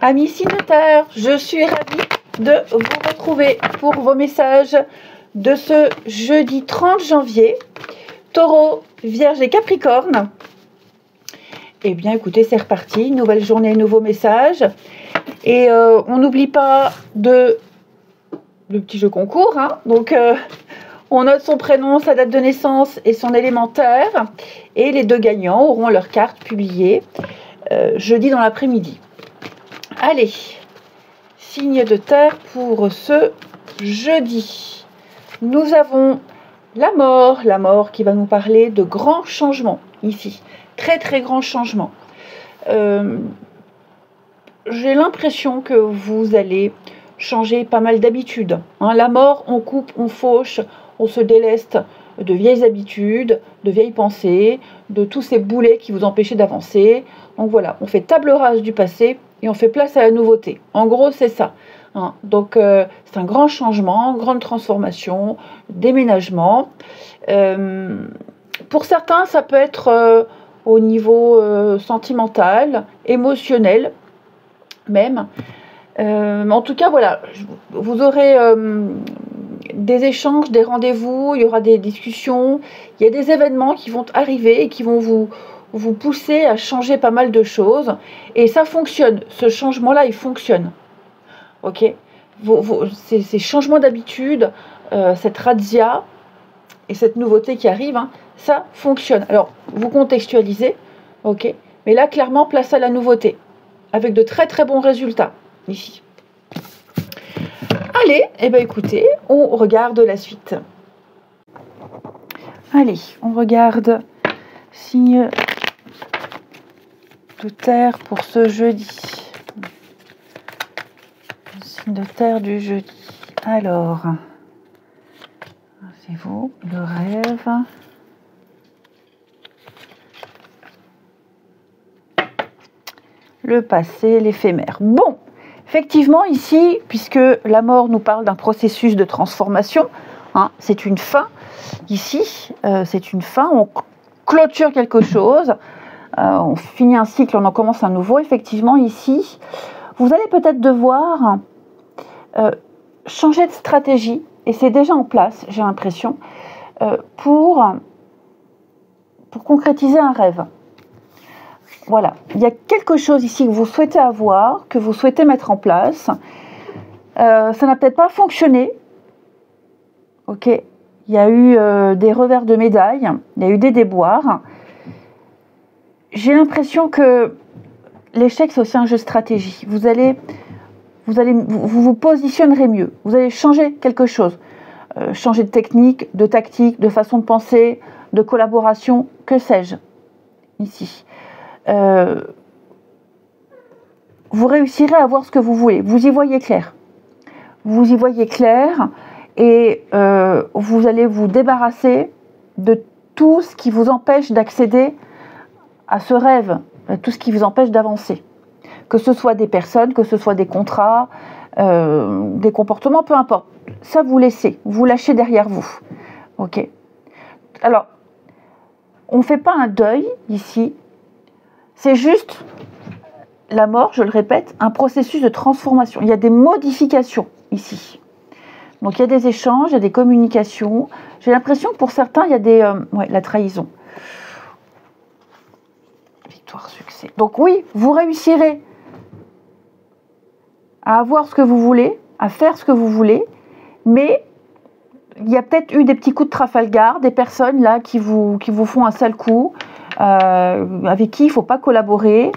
Amis signataires, je suis ravie de vous retrouver pour vos messages de ce jeudi 30 janvier. Taureau, Vierge et Capricorne. Eh bien écoutez, c'est reparti, nouvelle journée, nouveaux messages. Et on n'oublie pas le petit jeu concours. Donc on note son prénom, sa date de naissance et son élémentaire. Et les deux gagnants auront leurs cartes publiées jeudi dans l'après-midi. Allez, signe de terre pour ce jeudi. Nous avons la mort qui va nous parler de grands changements ici. Très très grands changements. J'ai l'impression que vous allez changer pas mal d'habitudes. La mort, on coupe, on fauche, on se déleste de vieilles habitudes, de vieilles pensées, de tous ces boulets qui vous empêchaient d'avancer. Donc voilà, on fait table rase du passé et on fait place à la nouveauté. En gros, c'est ça. Donc c'est un grand changement, grande transformation, déménagement. Pour certains, ça peut être au niveau sentimental, émotionnel même. En tout cas, voilà, vous aurez des échanges, des rendez-vous, il y aura des discussions, il y a des événements qui vont arriver et qui vont vous pousser à changer pas mal de choses. Et ça fonctionne, ce changement-là, il fonctionne. Ok, ces changements d'habitude, cette razzia et cette nouveauté qui arrive, ça fonctionne. Alors, vous contextualisez, ok, mais là, clairement, place à la nouveauté, avec de très très bons résultats, ici. Allez, eh bien écoutez, on regarde la suite. Allez, on regarde signe de terre pour ce jeudi. Signe de terre du jeudi. Alors, c'est vous, le rêve. Le passé, l'éphémère. Bon, effectivement ici, puisque la mort nous parle d'un processus de transformation, c'est une fin. Ici, c'est une fin, on clôture quelque chose, on finit un cycle, on en commence un nouveau. Effectivement, ici, vous allez peut-être devoir changer de stratégie, et c'est déjà en place, j'ai l'impression, pour concrétiser un rêve. Voilà, il y a quelque chose ici que vous souhaitez avoir, que vous souhaitez mettre en place. Ça n'a peut-être pas fonctionné. Ok, il y a eu des revers de médaille, il y a eu des déboires. J'ai l'impression que l'échec, c'est aussi un jeu de stratégie. Vous positionnerez mieux. Vous allez changer quelque chose. Changer de technique, de tactique, de façon de penser, de collaboration, que sais-je, ici. Vous réussirez à voir ce que vous voulez. Vous y voyez clair. Vous y voyez clair et vous allez vous débarrasser de tout ce qui vous empêche d'accéder à ce rêve, tout ce qui vous empêche d'avancer. Que ce soit des personnes, que ce soit des contrats, des comportements, peu importe. Ça, vous laissez, vous lâchez derrière vous. Ok. Alors, on ne fait pas un deuil ici. C'est juste la mort, je le répète, un processus de transformation. Il y a des modifications ici. Donc il y a des échanges, il y a des communications. J'ai l'impression que pour certains, il y a la trahison. Victoire, succès. Donc oui, vous réussirez à avoir ce que vous voulez, à faire ce que vous voulez, mais il y a peut-être eu des petits coups de Trafalgar, des personnes là qui vous font un sale coup, avec qui il ne faut pas collaborer,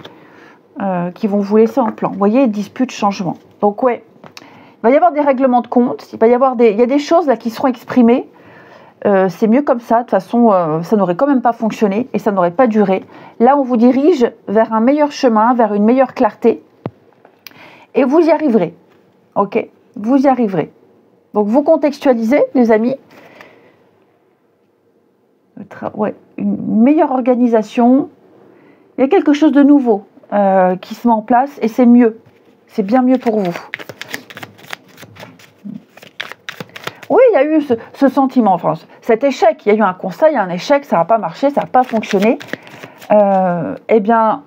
qui vont vous laisser en plan. Vous voyez, dispute, changement. Donc ouais, il va y avoir des règlements de compte, il y a des choses là qui seront exprimées. C'est mieux comme ça, de toute façon, ça n'aurait quand même pas fonctionné et ça n'aurait pas duré. Là, on vous dirige vers un meilleur chemin, vers une meilleure clarté. Et vous y arriverez. Ok, vous y arriverez. Donc vous contextualisez, les amis. Une meilleure organisation. Il y a quelque chose de nouveau qui se met en place et c'est mieux. C'est bien mieux pour vous. Oui, il y a eu ce sentiment, enfin, cet échec. Il y a eu un constat, il y a un échec, ça n'a pas marché, ça n'a pas fonctionné. Eh bien,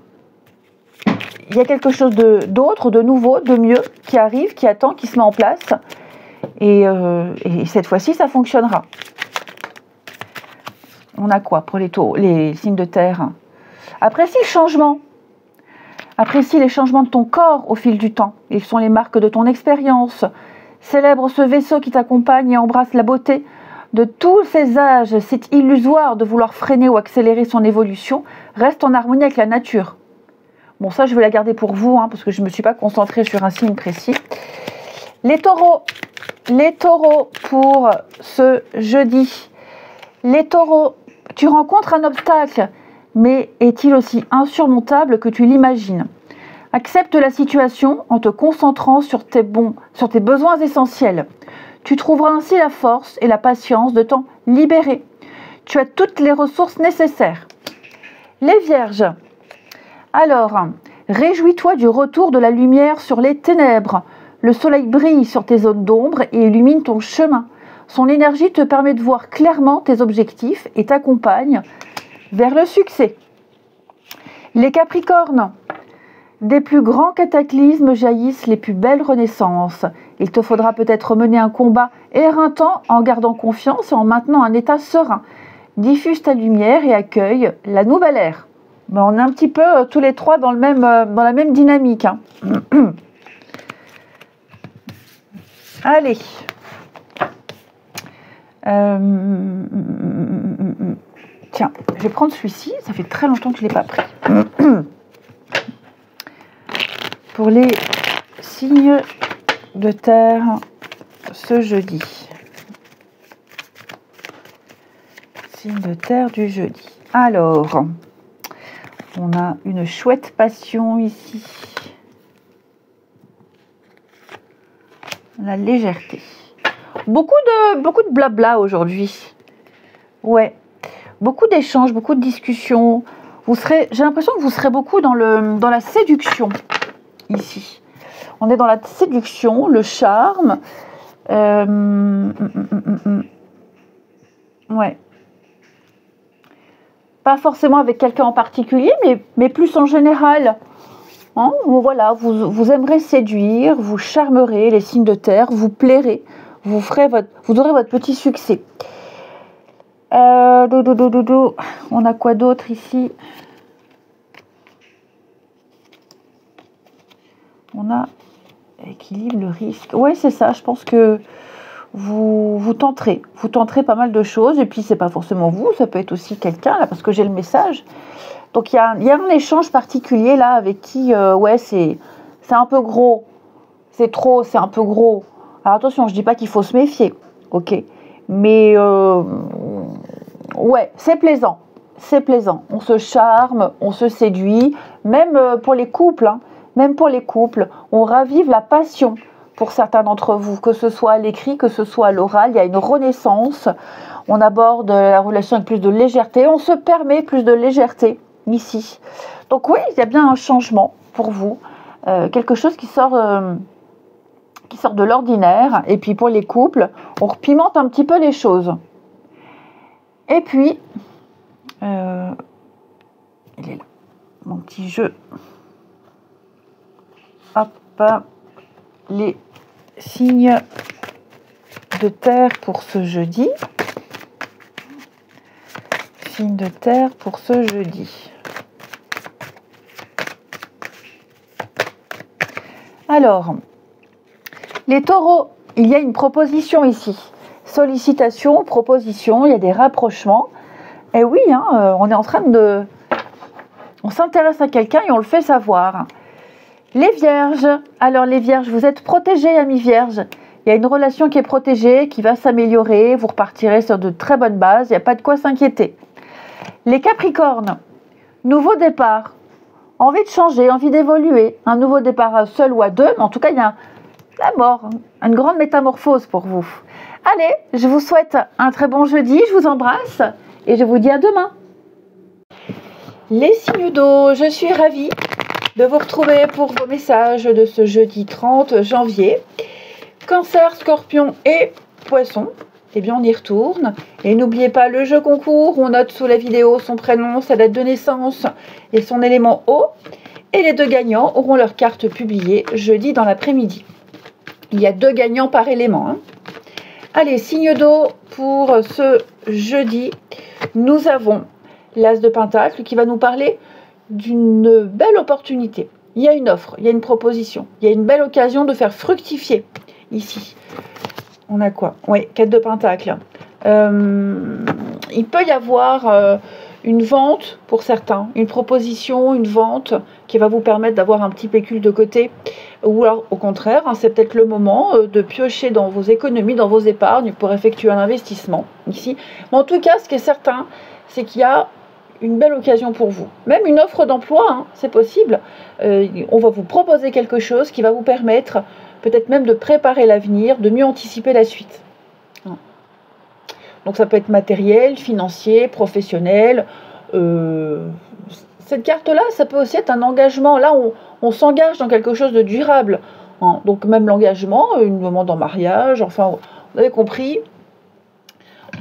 il y a quelque chose d'autre, de nouveau, de mieux qui arrive, qui attend, qui se met en place. Et cette fois-ci, ça fonctionnera. On a quoi pour les signes de terre? Apprécie le changement. Apprécie les changements de ton corps au fil du temps. Ils sont les marques de ton expérience. Célèbre ce vaisseau qui t'accompagne et embrasse la beauté de tous ces âges. C'est illusoire de vouloir freiner ou accélérer son évolution. Reste en harmonie avec la nature. Bon, ça, je vais la garder pour vous, parce que je ne me suis pas concentrée sur un signe précis. Les taureaux pour ce jeudi. Les taureaux, tu rencontres un obstacle, mais est-il aussi insurmontable que tu l'imagines? Accepte la situation en te concentrant sur tes besoins essentiels. Tu trouveras ainsi la force et la patience de t'en libérer. Tu as toutes les ressources nécessaires. Les vierges. Alors, réjouis-toi du retour de la lumière sur les ténèbres. Le soleil brille sur tes zones d'ombre et illumine ton chemin. Son énergie te permet de voir clairement tes objectifs et t'accompagne vers le succès. Les capricornes. Des plus grands cataclysmes jaillissent les plus belles renaissances. Il te faudra peut-être mener un combat éreintant en gardant confiance et en maintenant un état serein. Diffuse ta lumière et accueille la nouvelle ère. Ben, on est un petit peu tous les trois dans la même dynamique. Allez. Tiens, je vais prendre celui-ci. Ça fait très longtemps que je ne l'ai pas pris. Pour les signes de terre ce jeudi. Signe de terre du jeudi. Alors, on a une chouette passion ici. La légèreté. Beaucoup de blabla aujourd'hui. Ouais. Beaucoup d'échanges, beaucoup de discussions. J'ai l'impression que vous serez beaucoup dans la séduction. Ici, on est dans la séduction, le charme. Ouais. Pas forcément avec quelqu'un en particulier, mais plus en général. Voilà, vous aimerez séduire, vous charmerez les signes de terre, vous plairez, vous aurez votre petit succès. On a quoi d'autre ici? On a équilibre, le risque. Ouais, c'est ça. Je pense que vous tenterez pas mal de choses. Et puis, c'est pas forcément vous. Ça peut être aussi quelqu'un, là, parce que j'ai le message. Donc, il y a un échange particulier, là, avec qui, c'est un peu gros. C'est trop, c'est un peu gros. Alors, attention, je dis pas qu'il faut se méfier. OK. Mais, ouais, c'est plaisant. C'est plaisant. On se charme, on se séduit. Même pour les couples, Même pour les couples, on ravive la passion pour certains d'entre vous, que ce soit à l'écrit, que ce soit à l'oral. Il y a une renaissance. On aborde la relation avec plus de légèreté. On se permet plus de légèreté ici. Donc oui, il y a bien un changement pour vous. Quelque chose qui sort de l'ordinaire. Et puis pour les couples, on repimente un petit peu les choses. Et puis, il est là, mon petit jeu. Hop, les signes de terre pour ce jeudi. Signes de terre pour ce jeudi. Alors, les taureaux, il y a une proposition ici. Sollicitation, proposition, il y a des rapprochements. Et oui, on est en train on s'intéresse à quelqu'un et on le fait savoir. Les vierges, alors les vierges, vous êtes protégés, amis vierges. Il y a une relation qui est protégée, qui va s'améliorer. Vous repartirez sur de très bonnes bases. Il n'y a pas de quoi s'inquiéter. Les capricornes, nouveau départ. Envie de changer, envie d'évoluer. Un nouveau départ seul ou à deux. Mais en tout cas, il y a la mort. Une grande métamorphose pour vous. Allez, je vous souhaite un très bon jeudi. Je vous embrasse et je vous dis à demain. Les signes d'eau, je suis ravie de vous retrouver pour vos messages de ce jeudi 30 janvier. Cancer, Scorpion et Poisson. Eh bien, on y retourne. Et n'oubliez pas le jeu concours. On note sous la vidéo son prénom, sa date de naissance et son élément eau. Et les 2 gagnants auront leurs cartes publiées jeudi dans l'après-midi. Il y a 2 gagnants par élément. Hein. Allez, signe d'eau pour ce jeudi. Nous avons l'As de Pentacle qui va nous parler d'une belle opportunité. Il y a une offre, il y a une proposition, il y a une belle occasion de faire fructifier ici. On a quoi? Oui, 4 de Pentacle. Il peut y avoir une vente pour certains, une proposition, une vente qui va vous permettre d'avoir un petit pécule de côté. Ou alors au contraire, hein, c'est peut-être le moment de piocher dans vos économies, dans vos épargnes pour effectuer un investissement ici. Mais en tout cas, ce qui est certain, c'est qu'il y a une belle occasion pour vous. Même une offre d'emploi, hein, c'est possible. On va vous proposer quelque chose qui va vous permettre peut-être même de préparer l'avenir, de mieux anticiper la suite. Donc ça peut être matériel, financier, professionnel. Cette carte-là, ça peut aussi être un engagement. Là, on s'engage dans quelque chose de durable. Hein. Donc même l'engagement, une demande en mariage, enfin, vous avez compris.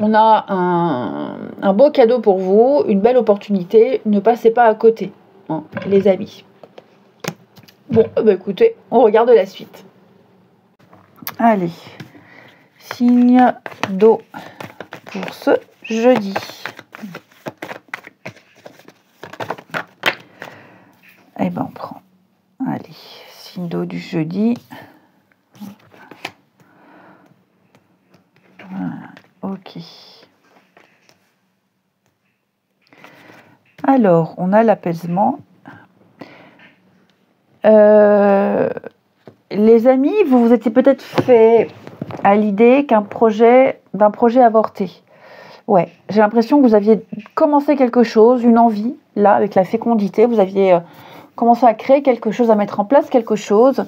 On a un beau cadeau pour vous, une belle opportunité. Ne passez pas à côté, hein, les amis. Bon, écoutez, on regarde la suite. Allez, signe d'eau pour ce jeudi. Eh ben on prend, allez, signe d'eau du jeudi. Voilà, ok. Alors, on a l'apaisement. Les amis, vous vous étiez peut-être fait à l'idée d'un projet avorté. Ouais, j'ai l'impression que vous aviez commencé quelque chose, une envie, là, avec la fécondité, vous aviez commencé à créer quelque chose, à mettre en place quelque chose.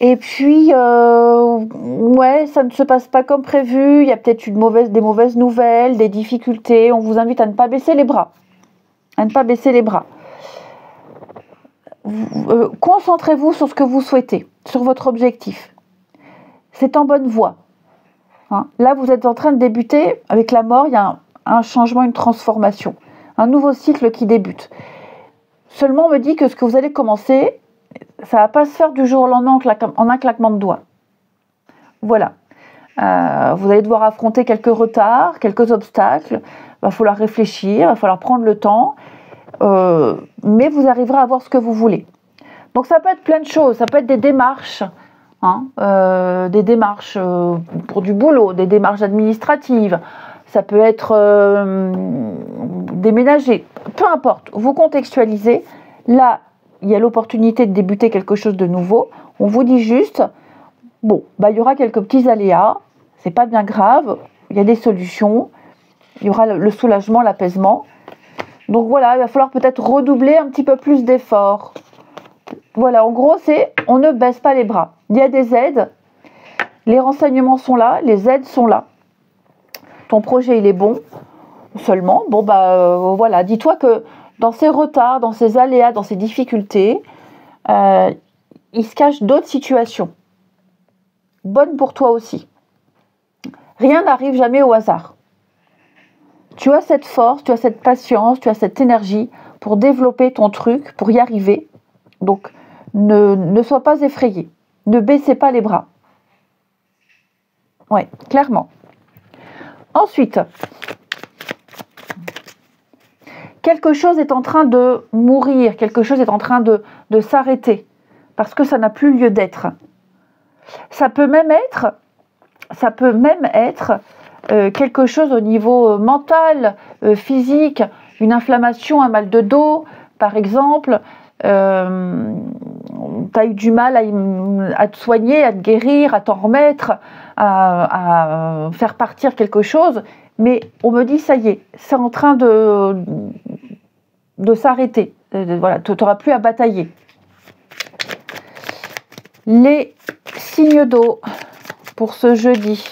Et puis, ouais, ça ne se passe pas comme prévu, il y a peut-être des mauvaises nouvelles, des difficultés. On vous invite à ne pas baisser les bras. À ne pas baisser les bras. Concentrez-vous sur ce que vous souhaitez, sur votre objectif. C'est en bonne voie. Hein. Là, vous êtes en train de débuter. Avec la mort, il y a un changement, une transformation. Un nouveau cycle qui débute. Seulement, on me dit que ce que vous allez commencer, ça ne va pas se faire du jour au lendemain en un claquement de doigts. Voilà. Vous allez devoir affronter quelques retards, quelques obstacles. Il va falloir réfléchir, il va falloir prendre le temps. Mais vous arriverez à avoir ce que vous voulez. Donc ça peut être plein de choses, ça peut être des démarches, hein, des démarches pour du boulot, des démarches administratives, ça peut être déménager, peu importe, vous contextualisez. Là, il y a l'opportunité de débuter quelque chose de nouveau. On vous dit juste, bon, il y aura quelques petits aléas, c'est pas bien grave, il y a des solutions, il y aura le soulagement, l'apaisement. Donc voilà, il va falloir peut-être redoubler un petit peu plus d'efforts. Voilà, en gros, c'est on ne baisse pas les bras. Il y a des aides, les renseignements sont là, les aides sont là. Ton projet, il est bon, seulement, voilà, dis-toi que dans ces retards, dans ces aléas, dans ces difficultés, il se cache d'autres situations. Bonnes pour toi aussi. Rien n'arrive jamais au hasard. Tu as cette force, tu as cette patience, tu as cette énergie pour développer ton truc, pour y arriver. Donc, ne sois pas effrayé. Ne baissez pas les bras. Oui, clairement. Ensuite, quelque chose est en train de mourir, quelque chose est en train de s'arrêter, parce que ça n'a plus lieu d'être. Ça peut même être quelque chose au niveau mental, physique, une inflammation, un mal de dos, par exemple. Tu as eu du mal à te soigner, à te guérir, à t'en remettre, à faire partir quelque chose. Mais on me dit, ça y est, c'est en train de s'arrêter. Voilà, tu n'auras plus à batailler. Les signes d'eau pour ce jeudi.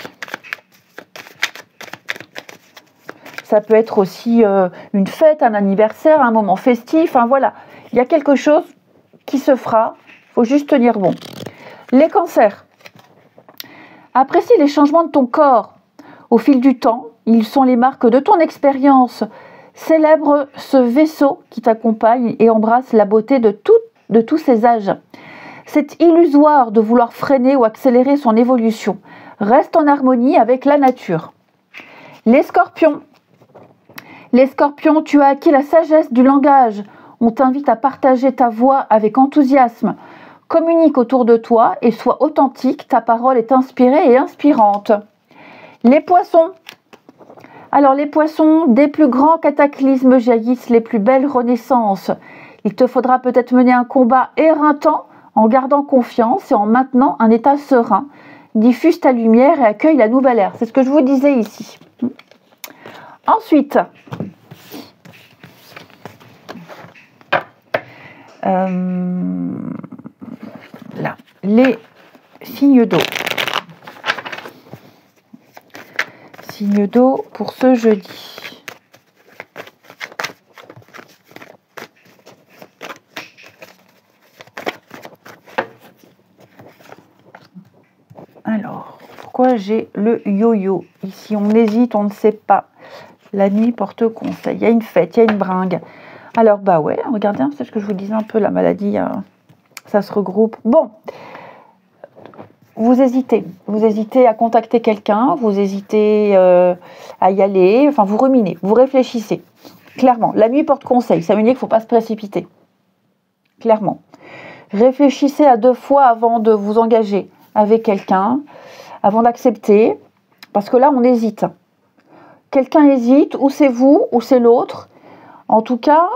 Ça peut être aussi une fête, un anniversaire, un moment festif. Hein, voilà, il y a quelque chose qui se fera. Il faut juste tenir bon. Les cancers. Apprécie les changements de ton corps au fil du temps. Ils sont les marques de ton expérience Célèbre ce vaisseau qui t'accompagne et embrasse la beauté de tous ses âges. C'est illusoire de vouloir freiner ou accélérer son évolution. Reste en harmonie avec la nature. Les scorpions. Les scorpions, tu as acquis la sagesse du langage. On t'invite à partager ta voix avec enthousiasme. Communique autour de toi et sois authentique. Ta parole est inspirée et inspirante. Les poissons. Alors les poissons, des plus grands cataclysmes jaillissent les plus belles renaissances. Il te faudra peut-être mener un combat éreintant en gardant confiance et en maintenant un état serein. Diffuse ta lumière et accueille la nouvelle ère. C'est ce que je vous disais ici. Ensuite, là, les signes d'eau. Signes d'eau pour ce jeudi. Alors, pourquoi j'ai le yo-yo ici? On hésite, on ne sait pas. La nuit porte conseil. Il y a une fête, il y a une bringue. Alors, bah ouais, regardez, c'est ce que je vous disais un peu, la maladie, ça se regroupe. Bon, vous hésitez à contacter quelqu'un, vous hésitez à y aller, enfin, vous ruminez, vous réfléchissez. Clairement, la nuit porte conseil, ça veut dire qu'il ne faut pas se précipiter. Clairement. Réfléchissez à 2 fois avant de vous engager avec quelqu'un, avant d'accepter, parce que là, on hésite. Quelqu'un hésite, ou c'est vous, ou c'est l'autre. En tout cas,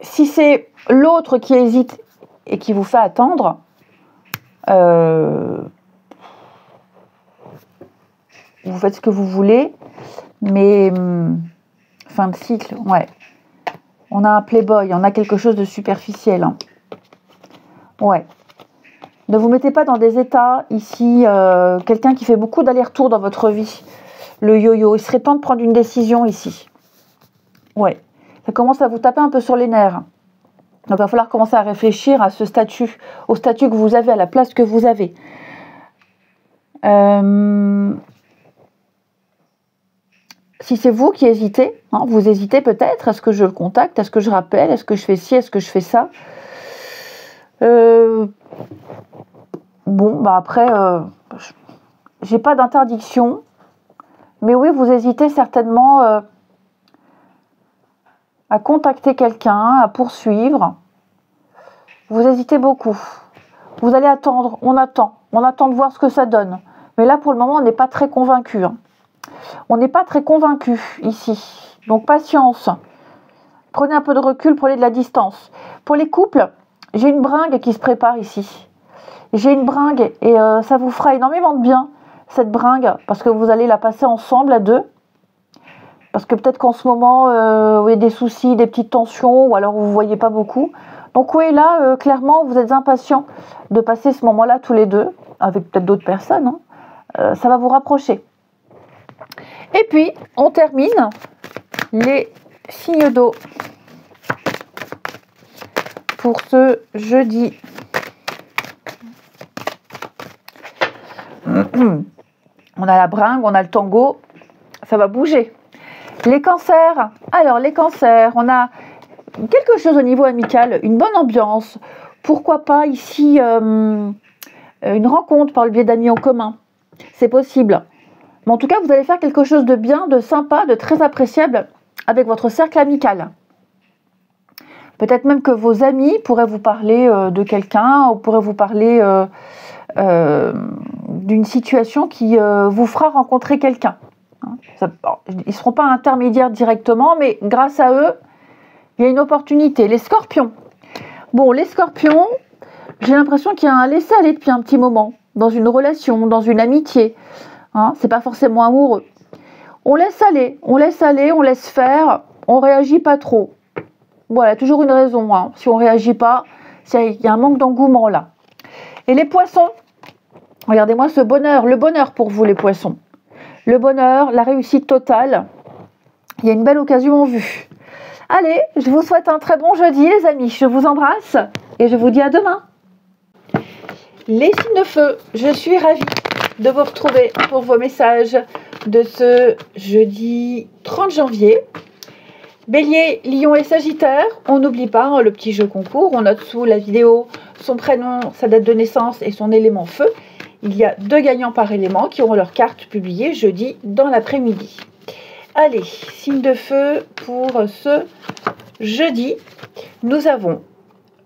si c'est l'autre qui hésite et qui vous fait attendre, vous faites ce que vous voulez, mais fin de cycle, ouais. On a un playboy, on a quelque chose de superficiel. Hein. Ouais. Ne vous mettez pas dans des états, ici, quelqu'un qui fait beaucoup d'allers-retours dans votre vie. Le yo-yo, il serait temps de prendre une décision ici. Ouais, ça commence à vous taper un peu sur les nerfs. Donc il va falloir commencer à réfléchir à ce statut, au statut que vous avez, à la place que vous avez. Si c'est vous qui hésitez, hein, vous hésitez peut-être, est-ce que je le contacte, est-ce que je rappelle, est-ce que je fais ci, est-ce que je fais ça? Bon, bah après, j'ai pas d'interdiction. Mais oui, vous hésitez certainement à contacter quelqu'un, à poursuivre. Vous hésitez beaucoup. Vous allez attendre, on attend de voir ce que ça donne. Mais là, pour le moment, on n'est pas très convaincu. Hein. On n'est pas très convaincu ici. Donc, patience. Prenez un peu de recul, prenez de la distance. Pour les couples, j'ai une bringue qui se prépare ici. J'ai une bringue et ça vous fera énormément de bien. Cette bringue, parce que vous allez la passer ensemble à 2. Parce que peut-être qu'en ce moment, il y a des soucis, des petites tensions, ou alors vous ne voyez pas beaucoup. Donc oui, là, clairement, vous êtes impatients de passer ce moment-là tous les 2, avec peut-être d'autres personnes. Hein. Ça va vous rapprocher. Et puis, on termine les signes d'eau pour ce jeudi. On a la bringue, on a le tango, ça va bouger. Les cancers, alors les cancers, on a quelque chose au niveau amical, une bonne ambiance. Pourquoi pas ici une rencontre par le biais d'amis en commun. C'est possible. Mais en tout cas, vous allez faire quelque chose de bien, de sympa, de très appréciable avec votre cercle amical. Peut-être même que vos amis pourraient vous parler de quelqu'un, ou pourraient vous parler d'une situation qui vous fera rencontrer quelqu'un. Ils ne seront pas intermédiaires directement, mais grâce à eux, il y a une opportunité. Les scorpions. Bon, les scorpions, j'ai l'impression qu'il y a un laisser-aller depuis un petit moment, dans une relation, dans une amitié. Hein, c'est pas forcément amoureux. On laisse aller, on laisse faire, on réagit pas trop. Voilà, toujours une raison. Hein. Si on réagit pas, il y a un manque d'engouement là. Et les poissons, regardez-moi ce bonheur, le bonheur pour vous les poissons. Le bonheur, la réussite totale. Il y a une belle occasion en vue. Allez, je vous souhaite un très bon jeudi les amis. Je vous embrasse et je vous dis à demain. Les signes de feu, je suis ravie de vous retrouver pour vos messages de ce jeudi 30 janvier. Bélier, Lion et Sagittaire, on n'oublie pas hein, le petit jeu concours. On note sous la vidéo son prénom, sa date de naissance et son élément feu. Il y a 2 gagnants par élément qui auront leur carte publiée jeudi dans l'après-midi. Allez, signe de feu pour ce jeudi. Nous avons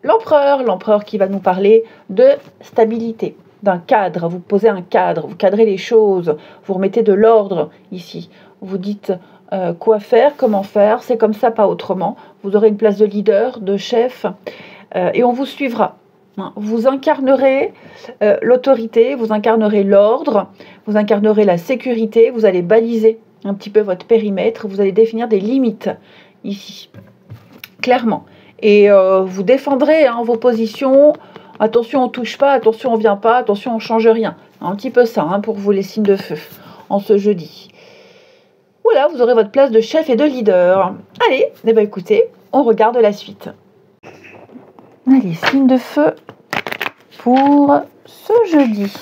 l'empereur qui va nous parler de stabilité, d'un cadre. Vous posez un cadre, vous cadrez les choses, vous remettez de l'ordre ici. Vous dites quoi faire, comment faire, c'est comme ça, pas autrement. Vous aurez une place de leader, de chef, et on vous suivra. Vous incarnerez l'autorité, vous incarnerez l'ordre, vous incarnerez la sécurité, vous allez baliser un petit peu votre périmètre, vous allez définir des limites ici, clairement. Et vous défendrez hein, vos positions. Attention, on ne touche pas, attention, on ne vient pas, attention, on ne change rien. Un petit peu ça hein, pour vous les signes de feu en ce jeudi. Voilà, vous aurez votre place de chef et de leader. Allez, eh bien, écoutez, on regarde la suite. Allez, signe de feu pour ce jeudi.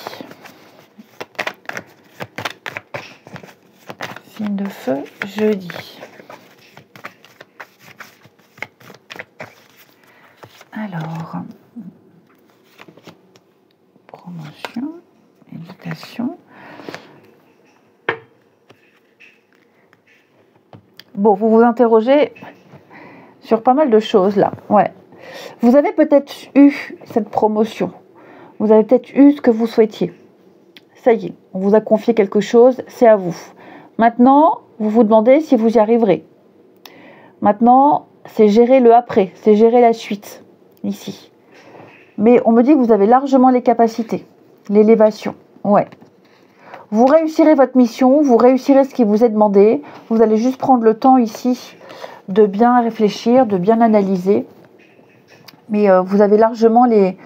Signe de feu, jeudi. Alors, promotion, éducation. Bon, vous vous interrogez sur pas mal de choses là. Ouais. Vous avez peut-être eu cette promotion. Vous avez peut-être eu ce que vous souhaitiez. Ça y est, on vous a confié quelque chose, c'est à vous. Maintenant, vous vous demandez si vous y arriverez. Maintenant, c'est gérer le après, c'est gérer la suite, ici. Mais on me dit que vous avez largement les capacités, l'élévation. Ouais. Vous réussirez votre mission, vous réussirez ce qui vous est demandé. Vous allez juste prendre le temps ici de bien réfléchir, de bien analyser. Mais vous avez largement les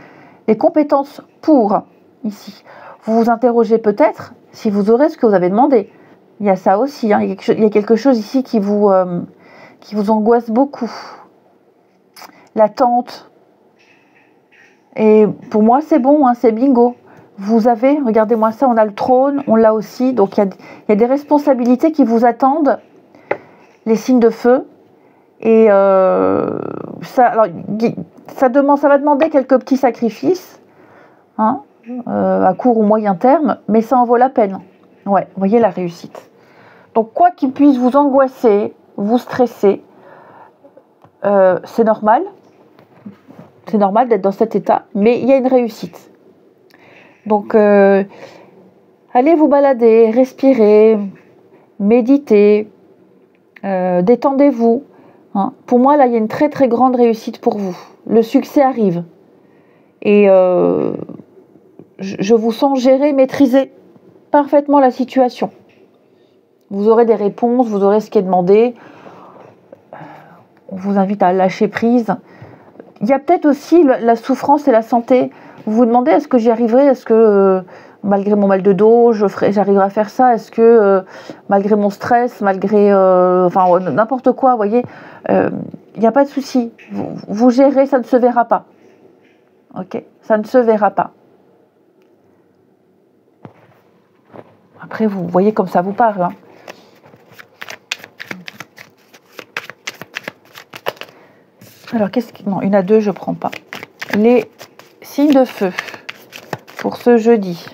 compétences pour, ici. Vous vous interrogez peut-être si vous aurez ce que vous avez demandé. Il y a ça aussi, hein. Il y a quelque chose ici qui vous angoisse beaucoup. L'attente. Et pour moi, c'est bon, hein, c'est bingo. Vous avez, regardez-moi ça, on a le trône, on l'a aussi. Donc, il y a des responsabilités qui vous attendent, les signes de feu. Et ça va demander quelques petits sacrifices, hein, à court ou moyen terme, mais ça en vaut la peine. Ouais, vous voyez la réussite. Donc, quoi qu'il puisse vous angoisser, vous stresser, c'est normal. C'est normal d'être dans cet état, mais il y a une réussite. Donc, allez vous balader, respirez, méditez, détendez-vous. Hein. Pour moi, là, il y a une très très grande réussite pour vous. Le succès arrive. Et je vous sens gérer, maîtriser parfaitement la situation. Vous aurez des réponses, vous aurez ce qui est demandé. On vous invite à lâcher prise. Il y a peut-être aussi la souffrance et la santé. Vous vous demandez, est-ce que j'y arriverai? Est-ce que, malgré mon mal de dos, j'arriverai à faire ça? Est-ce que, malgré mon stress, malgré n'importe quoi, vous voyez, il n'y a pas de souci. Vous gérez, ça ne se verra pas. Ok? Ça ne se verra pas. Après, vous voyez comme ça vous parle. Hein. Alors, non, une à deux, je ne prends pas. Les signes de feu pour ce jeudi.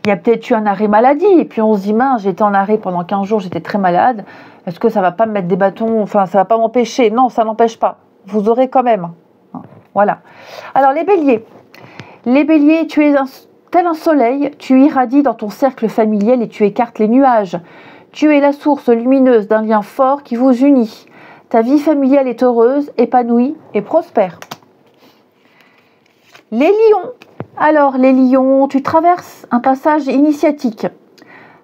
Il y a peut-être eu un arrêt maladie, et puis on se dit, mince, j'étais en arrêt pendant 15 jours, j'étais très malade. Est-ce que ça ne va pas me mettre des bâtons, enfin, ça ne va pas m'empêcher? Non, ça n'empêche pas. Vous aurez quand même. Voilà. Alors, les béliers. Les béliers, tu es tel un soleil, tu irradies dans ton cercle familial et tu écartes les nuages. Tu es la source lumineuse d'un lien fort qui vous unit. Ta vie familiale est heureuse, épanouie et prospère. Les lions. Alors, les lions, tu traverses un passage initiatique.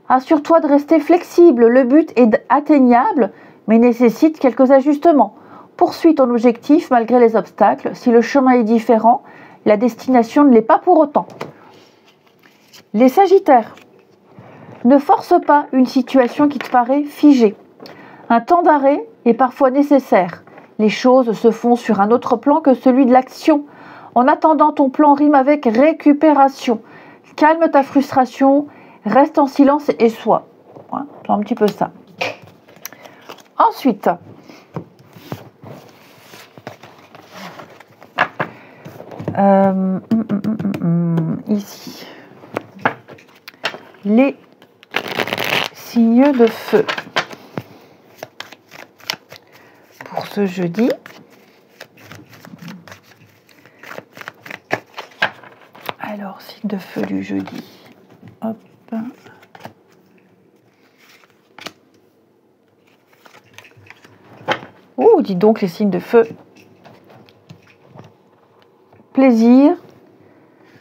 Assure-toi de rester flexible. Le but est atteignable, mais nécessite quelques ajustements. Poursuis ton objectif malgré les obstacles. Si le chemin est différent, la destination ne l'est pas pour autant. Les sagittaires. Ne force pas une situation qui te paraît figée. Un temps d'arrêt est parfois nécessaire. Les choses se font sur un autre plan que celui de l'action. En attendant, ton plan rime avec récupération. Calme ta frustration, reste en silence et sois. Voilà, c'est un petit peu ça. Ensuite, ici, les signes de feu pour ce jeudi. Alors, signe de feu du jeudi. Hop. Oh, dis donc les signes de feu. Plaisir,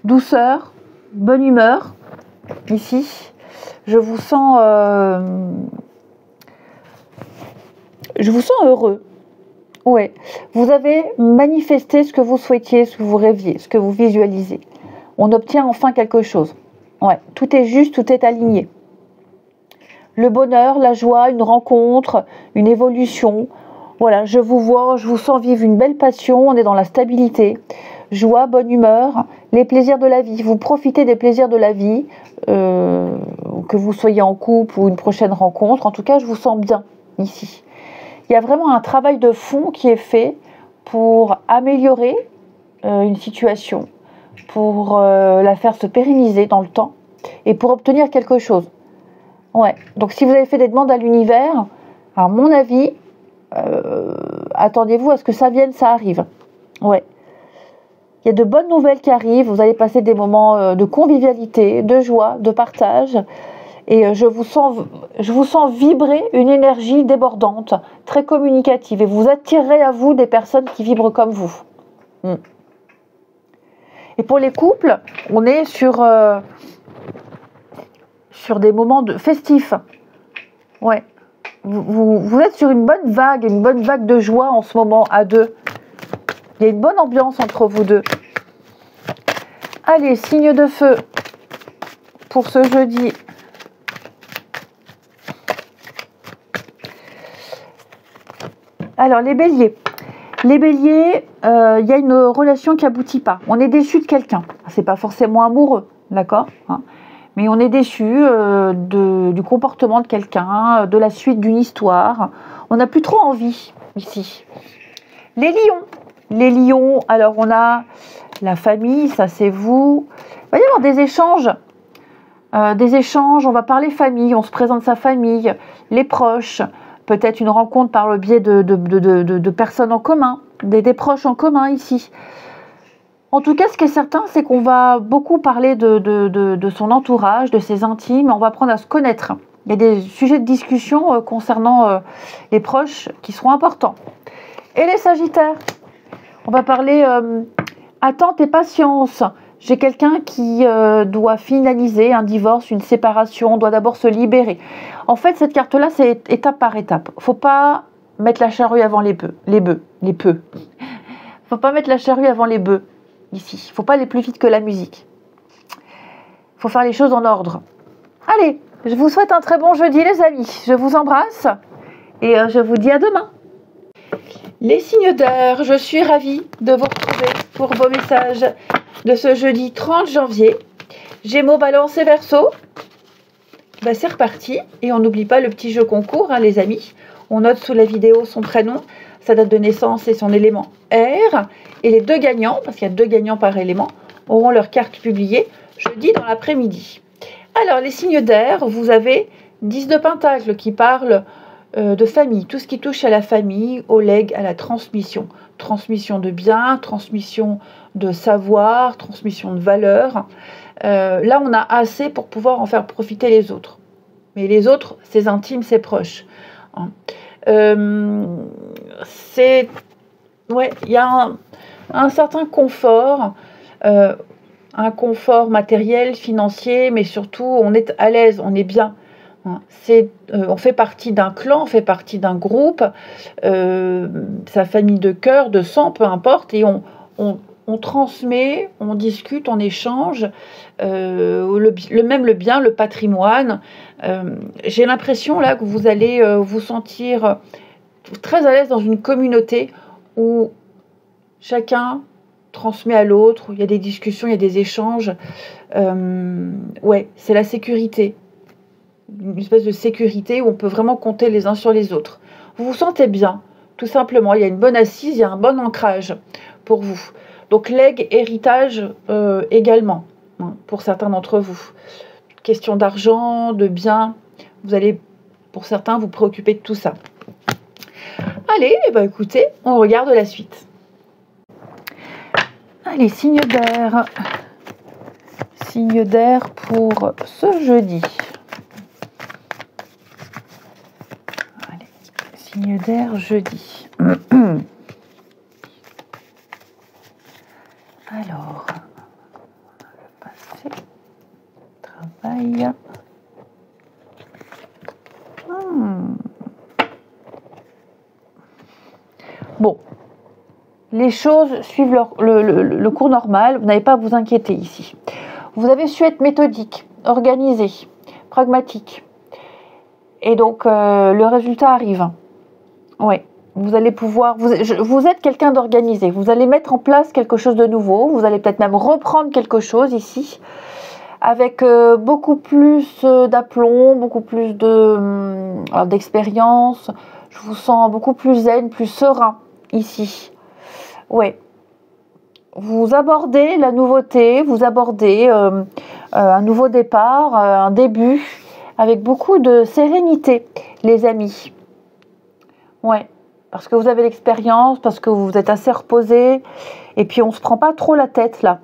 douceur, bonne humeur. Ici, je vous sens heureux. Ouais, vous avez manifesté ce que vous souhaitiez, ce que vous rêviez, ce que vous visualisez. On obtient enfin quelque chose. Ouais, tout est juste, tout est aligné. Le bonheur, la joie, une rencontre, une évolution. Voilà, je vous vois, je vous sens vivre une belle passion, on est dans la stabilité. Joie, bonne humeur, les plaisirs de la vie. Vous profitez des plaisirs de la vie, que vous soyez en couple ou une prochaine rencontre. En tout cas, je vous sens bien ici. Il y a vraiment un travail de fond qui est fait pour améliorer une situation, pour la faire se pérenniser dans le temps et pour obtenir quelque chose. Ouais. Donc si vous avez fait des demandes à l'univers, à mon avis, attendez-vous à ce que ça vienne, ça arrive. Ouais. Il y a de bonnes nouvelles qui arrivent, vous allez passer des moments de convivialité, de joie, de partage. Et je vous sens vibrer une énergie débordante, très communicative. Et vous attirerez à vous des personnes qui vibrent comme vous. Et pour les couples, on est sur des moments festifs. Ouais. Vous êtes sur une bonne vague de joie en ce moment à deux. Il y a une bonne ambiance entre vous deux. Allez, signe de feu pour ce jeudi. Alors, les béliers. Les béliers, il y a une relation qui n'aboutit pas. On est déçu de quelqu'un. C'est pas forcément amoureux, d'accord, hein, mais on est déçu du comportement de quelqu'un, de la suite d'une histoire. On n'a plus trop envie ici. Les lions. Les lions, alors on a la famille, ça c'est vous. Il va y avoir des échanges. On va parler famille, on se présente sa famille, les proches. Peut-être une rencontre par le biais de personnes en commun, des proches en commun ici. En tout cas, ce qui est certain, c'est qu'on va beaucoup parler de son entourage, de ses intimes. On va apprendre à se connaître. Il y a des sujets de discussion concernant les proches qui seront importants. Et les sagittaires, on va parler attente et patience. J'ai quelqu'un qui doit finaliser un divorce, une séparation, doit d'abord se libérer. En fait, cette carte-là, c'est étape par étape. Faut pas mettre la charrue avant les bœufs. Faut pas mettre la charrue avant les bœufs, ici. Faut pas aller plus vite que la musique. Faut faire les choses en ordre. Allez, je vous souhaite un très bon jeudi, les amis. Je vous embrasse et je vous dis à demain. Les signes d'air, je suis ravie de vous retrouver pour vos messages de ce jeudi 30 janvier. Gémeaux, Balance et Verseau. Bah, c'est reparti. Et on n'oublie pas le petit jeu concours, hein, les amis. On note sous la vidéo son prénom, sa date de naissance et son élément R. Et les deux gagnants, parce qu'il y a 2 gagnants par élément, auront leur carte publiée jeudi dans l'après-midi. Alors, les signes d'air, vous avez 10 de Pentacle qui parle de famille, tout ce qui touche à la famille, au legs, à la transmission. Transmission de biens, transmission de savoir, transmission de valeurs. Là, on a assez pour pouvoir en faire profiter les autres. Mais les autres, ses intimes, ses proches. Hein. Ouais, il y a un certain confort, un confort matériel, financier, mais surtout, on est à l'aise, on est bien. On fait partie d'un clan, on fait partie d'un groupe, sa famille de cœur, de sang, peu importe, et on transmet, on discute, on échange, le bien, le patrimoine. J'ai l'impression là que vous allez vous sentir très à l'aise dans une communauté où chacun transmet à l'autre, il y a des discussions, il y a des échanges. Ouais, c'est la sécurité. Une espèce de sécurité où on peut vraiment compter les uns sur les autres. Vous vous sentez bien, tout simplement. Il y a une bonne assise, il y a un bon ancrage pour vous. Donc, legs, héritage également, hein, pour certains d'entre vous. Question d'argent, de biens. Vous allez, pour certains, vous préoccuper de tout ça. Allez, bah écoutez, on regarde la suite. Allez, signe d'air. Signe d'air pour ce jeudi. Allez, signe d'air jeudi. Alors, on va passer. Travail. Bon, les choses suivent le cours normal, vous n'avez pas à vous inquiéter ici. Vous avez su être méthodique, organisé, pragmatique. Et donc, le résultat arrive. Oui, vous allez pouvoir... Vous êtes quelqu'un d'organisé. Vous allez mettre en place quelque chose de nouveau. Vous allez peut-être même reprendre quelque chose ici. Avec beaucoup plus d'aplomb, beaucoup plus d'expérience. Je vous sens beaucoup plus zen, plus serein ici. Oui. Vous abordez la nouveauté, vous abordez un nouveau départ, un début, avec beaucoup de sérénité, les amis. Ouais, parce que vous avez l'expérience, parce que vous êtes assez reposé, et puis on ne se prend pas trop la tête là.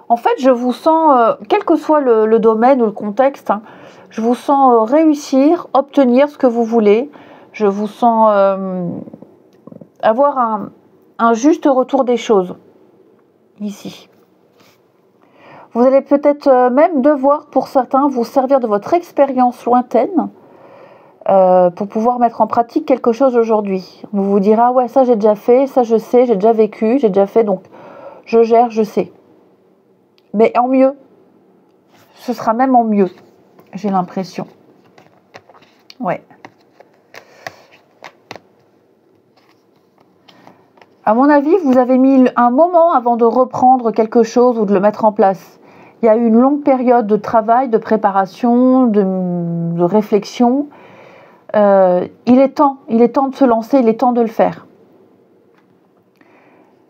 En fait, je vous sens, quel que soit le domaine ou le contexte, hein, je vous sens réussir, obtenir ce que vous voulez. Je vous sens avoir un juste retour des choses, ici. Vous allez peut-être même devoir, pour certains, vous servir de votre expérience lointaine pour pouvoir mettre en pratique quelque chose aujourd'hui. Vous vous direz, ah ouais, ça j'ai déjà fait, ça je sais, j'ai déjà vécu, j'ai déjà fait, donc je gère, je sais. Mais en mieux. Ce sera même en mieux, j'ai l'impression. Ouais. À mon avis, vous avez mis un moment avant de reprendre quelque chose ou de le mettre en place. Il y a eu une longue période de travail, de préparation, de réflexion. Il est temps de se lancer, il est temps de le faire.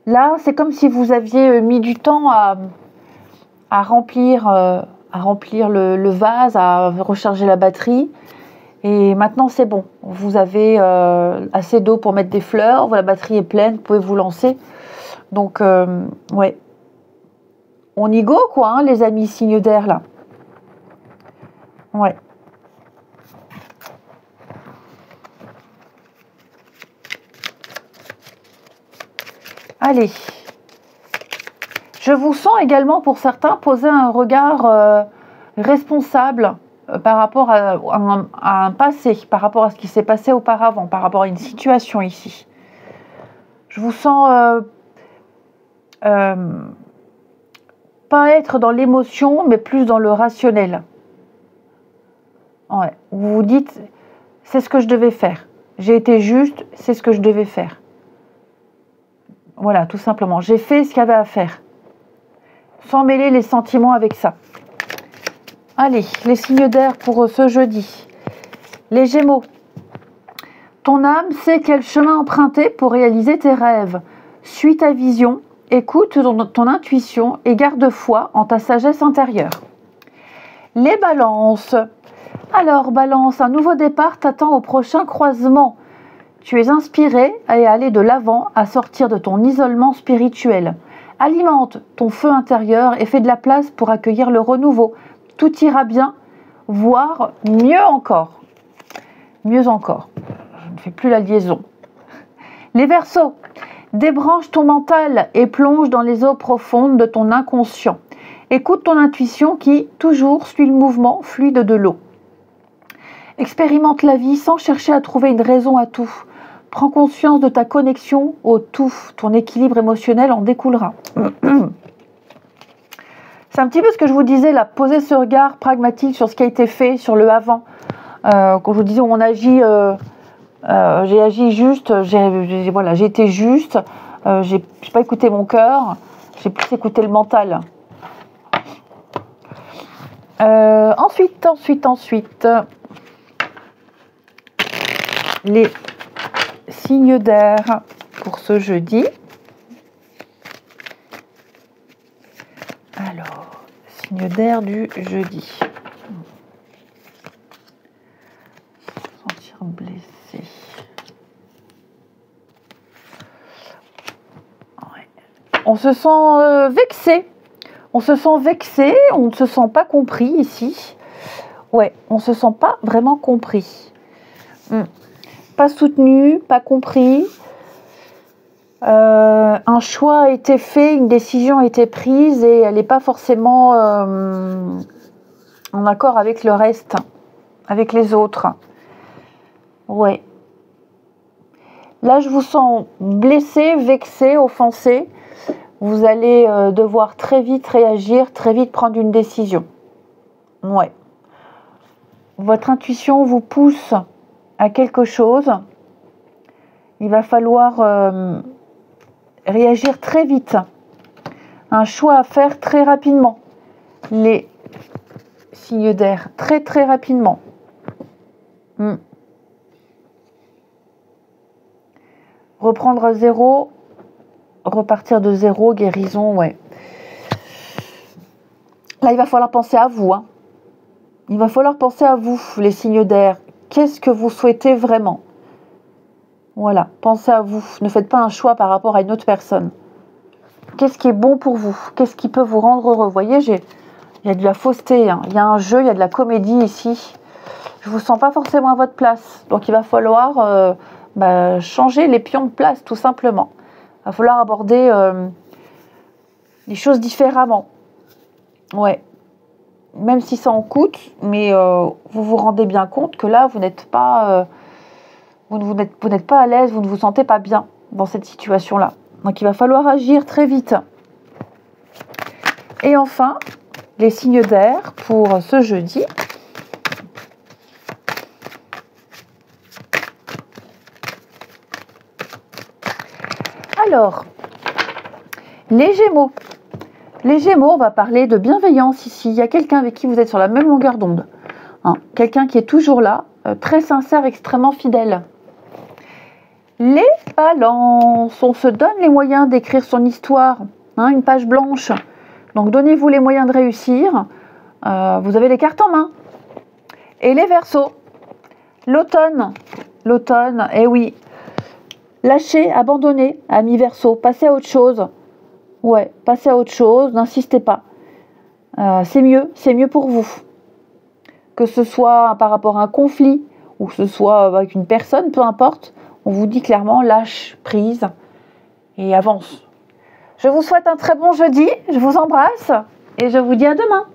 Là, c'est comme si vous aviez mis du temps à remplir le vase, à recharger la batterie. Et maintenant, c'est bon. Vous avez assez d'eau pour mettre des fleurs. La batterie est pleine. Vous pouvez vous lancer. Donc, ouais. On y go, quoi, hein, les amis signes d'air, là. Ouais. Allez. Je vous sens également, pour certains, poser un regard responsable par rapport à un passé, par rapport à ce qui s'est passé auparavant, par rapport à une situation ici. Je vous sens pas être dans l'émotion, mais plus dans le rationnel. Ouais. Vous vous dites, c'est ce que je devais faire. J'ai été juste, c'est ce que je devais faire. Voilà, tout simplement. J'ai fait ce qu'il y avait à faire. Sans mêler les sentiments avec ça. Allez, les signes d'air pour ce jeudi. Les Gémeaux. Ton âme sait quel chemin emprunter pour réaliser tes rêves. Suis ta vision, écoute ton intuition et garde foi en ta sagesse intérieure. Les Balances. Alors, Balance, un nouveau départ t'attend au prochain croisement. Tu es inspiré à aller de l'avant, à sortir de ton isolement spirituel. Alimente ton feu intérieur et fais de la place pour accueillir le renouveau. Tout ira bien, voire mieux encore. Mieux encore. Je ne fais plus la liaison. Les Verseaux. Débranche ton mental et plonge dans les eaux profondes de ton inconscient. Écoute ton intuition qui, toujours, suit le mouvement fluide de l'eau. Expérimente la vie sans chercher à trouver une raison à tout. Prends conscience de ta connexion au tout. Ton équilibre émotionnel en découlera. C'est un petit peu ce que je vous disais, là, poser ce regard pragmatique sur ce qui a été fait, sur le avant. Quand je vous disais, on agit, j'ai agi juste, j'ai été juste, J'ai pas écouté mon cœur, j'ai plus écouté le mental. Ensuite, les signes d'air pour ce jeudi. Alors, signe d'air du jeudi. Sentir blessé. Ouais. On se sent vexé. On se sent vexé, on ne se sent pas compris ici. Ouais, on ne se sent pas vraiment compris. Pas soutenu, pas compris. Un choix a été fait, une décision a été prise et elle n'est pas forcément en accord avec le reste, avec les autres. Ouais. Là, je vous sens blessé, vexé, offensé. Vous allez devoir très vite réagir, très vite prendre une décision. Ouais. Votre intuition vous pousse à quelque chose. Il va falloir réagir très vite. Un choix à faire très rapidement. Les signes d'air, très très rapidement. Reprendre à zéro, repartir de zéro, guérison, ouais. Là, il va falloir penser à vous. Il va falloir penser à vous, les signes d'air. Qu'est-ce que vous souhaitez vraiment? Voilà, pensez à vous. Ne faites pas un choix par rapport à une autre personne. Qu'est-ce qui est bon pour vous? Qu'est-ce qui peut vous rendre heureux? Vous voyez, il y a de la fausseté, il y a un jeu, il y a de la comédie ici. Je ne vous sens pas forcément à votre place. Donc, il va falloir changer les pions de place, tout simplement. Il va falloir aborder les choses différemment. Ouais. Même si ça en coûte, mais vous vous rendez bien compte que là, vous n'êtes pas... Vous n'êtes pas à l'aise, vous ne vous sentez pas bien dans cette situation-là. Donc, il va falloir agir très vite. Et enfin, les signes d'air pour ce jeudi. Alors, les Gémeaux. Les Gémeaux, on va parler de bienveillance ici. Il y a quelqu'un avec qui vous êtes sur la même longueur d'onde. Quelqu'un qui est toujours là, très sincère, extrêmement fidèle. Les Balances, on se donne les moyens d'écrire son histoire, une page blanche. Donc donnez-vous les moyens de réussir. Vous avez les cartes en main. Et les Verseaux, l'automne, eh oui. Lâchez, abandonnez, amis Verseaux, passez à autre chose. Ouais, passez à autre chose, n'insistez pas. C'est mieux pour vous. Que ce soit par rapport à un conflit ou que ce soit avec une personne, peu importe. On vous dit clairement, lâche prise et avance. Je vous souhaite un très bon jeudi, je vous embrasse et je vous dis à demain.